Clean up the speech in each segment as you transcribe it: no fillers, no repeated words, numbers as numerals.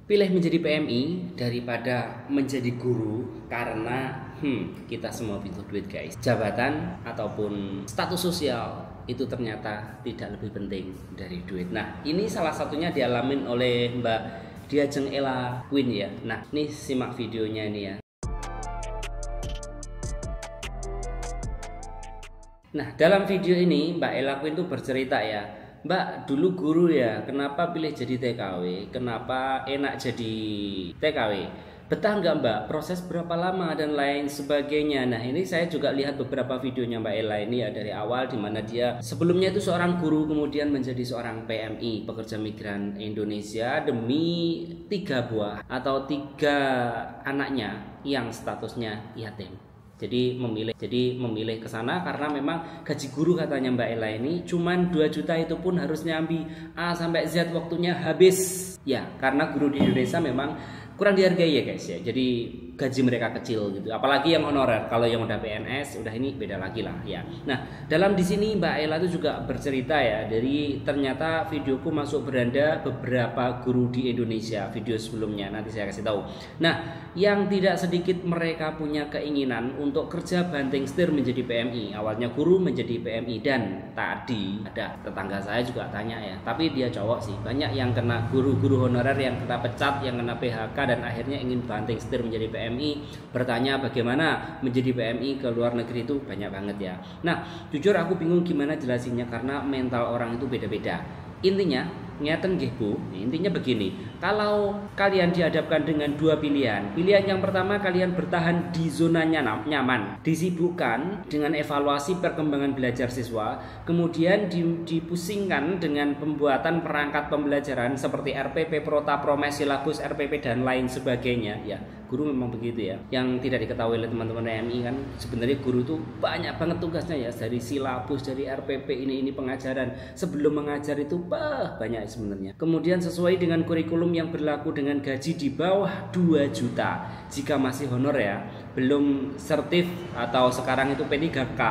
Pilih menjadi PMI daripada menjadi guru karena kita semua butuh duit guys. Jabatan ataupun status sosial itu ternyata tidak lebih penting dari duit. Nah, ini salah satunya dialamin oleh Mbak Diajeng Ella Queen ya. Nah, ini simak videonya ini ya. Nah, dalam video ini Mbak Ella Queen tuh bercerita ya, Mbak dulu guru ya, kenapa pilih jadi TKW? Kenapa enak jadi TKW? Betah nggak Mbak? Proses berapa lama dan lain sebagainya. Nah, ini saya juga lihat beberapa videonya Mbak Ella ini ya dari awal, dimana dia sebelumnya itu seorang guru, kemudian menjadi seorang PMI, pekerja migran Indonesia, demi 3 buah atau 3 anaknya yang statusnya yatim. Jadi memilih ke sana karena memang gaji guru katanya Mbak Ella ini cuman 2 juta, itu pun harus nyambi A sampai Z, waktunya habis. Ya, karena guru di Indonesia memang kurang dihargai ya guys ya. Jadi gaji mereka kecil gitu. Apalagi yang honorer. Kalau yang udah PNS udah ini beda lagi lah ya. Nah, dalam di sini Mbak Ella itu juga bercerita ya, dari ternyata videoku masuk beranda beberapa guru di Indonesia, video sebelumnya nanti saya kasih tahu. Nah, yang tidak sedikit mereka punya keinginan untuk kerja banting setir menjadi PMI. Awalnya guru menjadi PMI, dan tadi ada tetangga saya juga tanya ya, tapi dia cowok sih, banyak yang kena guru-guru honorer yang kena pecat, yang kena PHK dan akhirnya ingin banting setir menjadi PMI. Bertanya bagaimana menjadi PMI ke luar negeri itu banyak banget ya. Nah, jujur aku bingung gimana jelasinnya karena mental orang itu beda-beda. Intinya ngeten nggih Bu, intinya begini, kalau kalian dihadapkan dengan 2 pilihan. Pilihan yang pertama, kalian bertahan di zona nyaman, disibukkan dengan evaluasi perkembangan belajar siswa, kemudian dipusingkan dengan pembuatan perangkat pembelajaran seperti RPP, Prota, Promes, Silabus, RPP dan lain sebagainya. Ya, guru memang begitu ya. Yang tidak diketahui oleh teman-teman PMI kan sebenarnya guru itu banyak banget tugasnya ya, dari silabus, dari RPP, ini pengajaran. Sebelum mengajar itu banyak sebenarnya. Kemudian sesuai dengan kurikulum yang berlaku dengan gaji di bawah 2 juta jika masih honor ya, belum sertif atau sekarang itu P3K,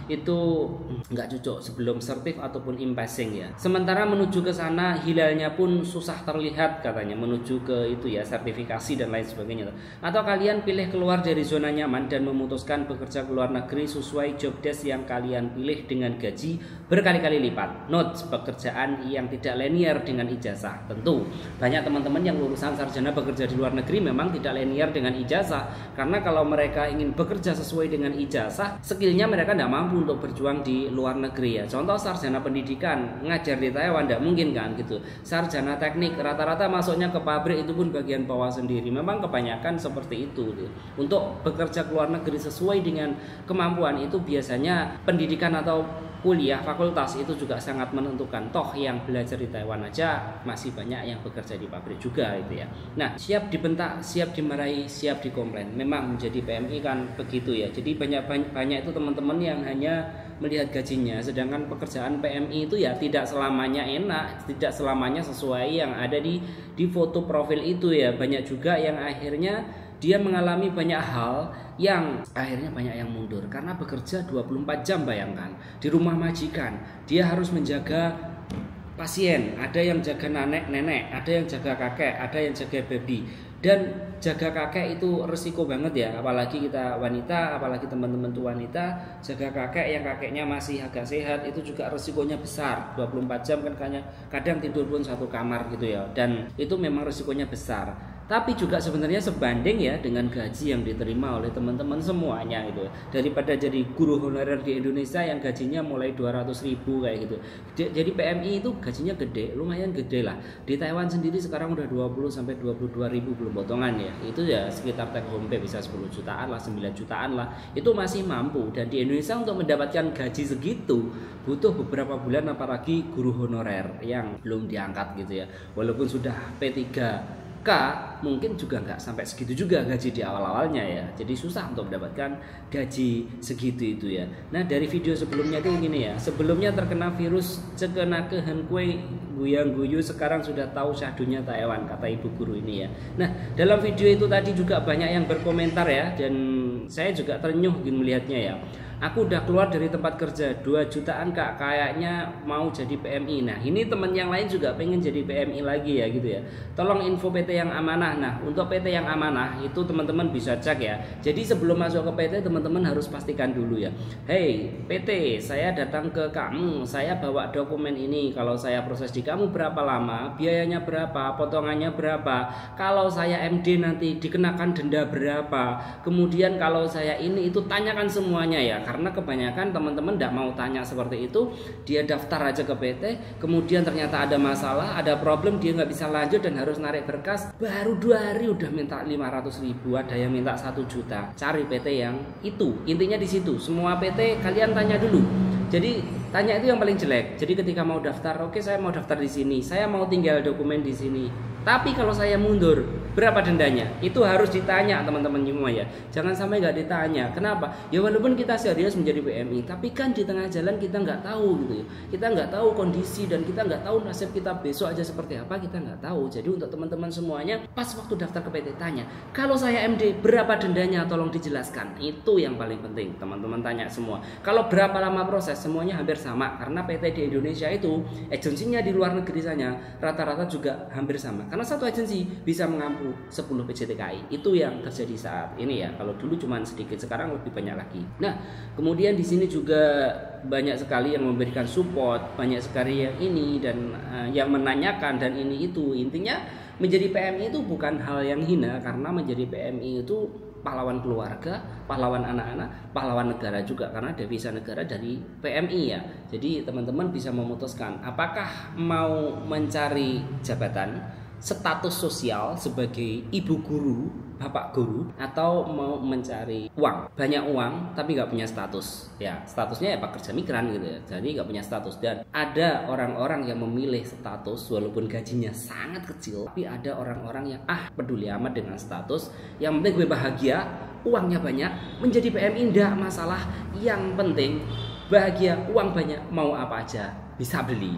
itu nggak cocok sebelum sertif ataupun impassing ya. Sementara menuju ke sana hilalnya pun susah terlihat katanya, menuju ke itu ya, sertifikasi dan lain sebagainya. Atau kalian pilih keluar dari zona nyaman dan memutuskan bekerja ke luar negeri sesuai job desk yang kalian pilih dengan gaji berkali-kali lipat. Note, pekerjaan yang tidak linear dengan ijazah. Tentu banyak teman-teman yang lulusan sarjana bekerja di luar negeri memang tidak linear dengan ijazah, karena kalau mereka ingin bekerja sesuai dengan ijazah, skillnya mereka tidak mampu untuk berjuang di luar negeri ya. Contoh sarjana pendidikan ngajar di Taiwan tidak mungkin kan gitu. Sarjana teknik rata-rata masuknya ke pabrik, itu pun bagian bawah sendiri. Memang kebanyakan seperti itu gitu. Untuk bekerja ke luar negeri sesuai dengan kemampuan itu biasanya pendidikan atau kuliah fakultas itu juga sangat menentukan. Toh yang belajar di Taiwan aja masih banyak yang bekerja di pabrik juga itu ya. Nah, siap dibentak, siap dimarahi, siap dikomplain. Memang menjadi PMI kan begitu ya. Jadi banyak itu teman-teman yang hanya melihat gajinya, sedangkan pekerjaan PMI itu ya tidak selamanya enak, tidak selamanya sesuai yang ada di foto profil itu ya. Banyak juga yang akhirnya dia mengalami banyak hal yang akhirnya banyak yang mundur karena bekerja 24 jam. Bayangkan di rumah majikan dia harus menjaga pasien, ada yang jaga nenek, ada yang jaga kakek, ada yang jaga baby. Dan jaga kakek itu resiko banget ya, apalagi kita wanita, apalagi teman-teman tuh wanita, jaga kakek yang kakeknya masih agak sehat itu juga resikonya besar. 24 jam kan kadang tidur pun satu kamar gitu ya, dan itu memang resikonya besar. Tapi juga sebenarnya sebanding ya dengan gaji yang diterima oleh teman-teman semuanya gitu. Daripada jadi guru honorer di Indonesia yang gajinya mulai 200.000 kayak gitu. Jadi PMI itu gajinya gede, lumayan gede lah. Di Taiwan sendiri sekarang udah 20 sampai 22.000 belum potongan ya. Itu ya sekitar take home pay bisa 10 jutaan lah, 9 jutaan lah. Itu masih mampu, dan di Indonesia untuk mendapatkan gaji segitu butuh beberapa bulan, apalagi guru honorer yang belum diangkat gitu ya. Walaupun sudah P3K mungkin juga nggak sampai segitu juga gaji di awal-awalnya ya. Jadi susah untuk mendapatkan gaji segitu itu ya. Nah dari video sebelumnya itu gini ya, sebelumnya terkena virus cekena kehen kue guyang guyu, sekarang sudah tahu syahdunya Taiwan, kata ibu guru ini ya. Nah dalam video itu tadi juga banyak yang berkomentar ya, dan saya juga terenyuh melihatnya ya. Aku udah keluar dari tempat kerja 2 jutaan kak, kayaknya mau jadi PMI. Nah ini teman yang lain juga pengen jadi PMI lagi ya gitu ya. Tolong info PT yang amanah. Nah untuk PT yang amanah itu teman-teman bisa cek ya. Jadi sebelum masuk ke PT teman-teman harus pastikan dulu ya. Hey PT, saya datang ke kamu, saya bawa dokumen ini. Kalau saya proses di kamu berapa lama, biayanya berapa, potongannya berapa. Kalau saya MD nanti dikenakan denda berapa. Kemudian kalau saya ini itu tanyakan semuanya ya. Karena kebanyakan teman-teman tidak mau tanya seperti itu, dia daftar aja ke PT, kemudian ternyata ada masalah, ada problem, dia nggak bisa lanjut dan harus narik berkas, baru 2 hari udah minta 500.000, ada yang minta 1 juta. Cari PT yang itu, intinya di situ. Semua PT kalian tanya dulu. Jadi tanya itu yang paling jelek. Jadi ketika mau daftar, oke saya mau daftar di sini, saya mau tinggal dokumen di sini. Tapi kalau saya mundur, berapa dendanya? Itu harus ditanya teman-teman semua ya. Jangan sampai nggak ditanya. Kenapa? Ya walaupun kita serius menjadi PMI, tapi kan di tengah jalan kita nggak tahu gitu ya. Kita nggak tahu kondisi dan kita nggak tahu nasib kita besok aja seperti apa, kita nggak tahu. Jadi untuk teman-teman semuanya, pas waktu daftar ke PT tanya, kalau saya MD berapa dendanya? Tolong dijelaskan. Itu yang paling penting. Teman-teman tanya semua. Kalau berapa lama proses? Semuanya hampir sama. Karena PT di Indonesia itu agensinya di luar negeri sana rata-rata juga hampir sama. Karena satu agensi bisa mengampu 10 PJTKI. Itu yang terjadi saat ini ya. Kalau dulu cuma sedikit, sekarang lebih banyak lagi. Nah, kemudian di sini juga banyak sekali yang memberikan support, banyak sekali yang ini dan yang menanyakan dan ini itu. Intinya menjadi PMI itu bukan hal yang hina, karena menjadi PMI itu pahlawan keluarga, pahlawan anak-anak, pahlawan negara juga, karena devisa negara dari PMI ya. Jadi teman-teman bisa memutuskan apakah mau mencari jabatan, status sosial sebagai ibu guru, bapak guru, atau mau mencari uang, banyak uang tapi nggak punya status ya. Statusnya ya pekerja migran gitu ya, jadi nggak punya status. Dan ada orang-orang yang memilih status walaupun gajinya sangat kecil, tapi ada orang-orang yang peduli amat dengan status, yang penting gue bahagia, uangnya banyak, menjadi PMI enggak masalah, yang penting bahagia, uang banyak, mau apa aja bisa beli.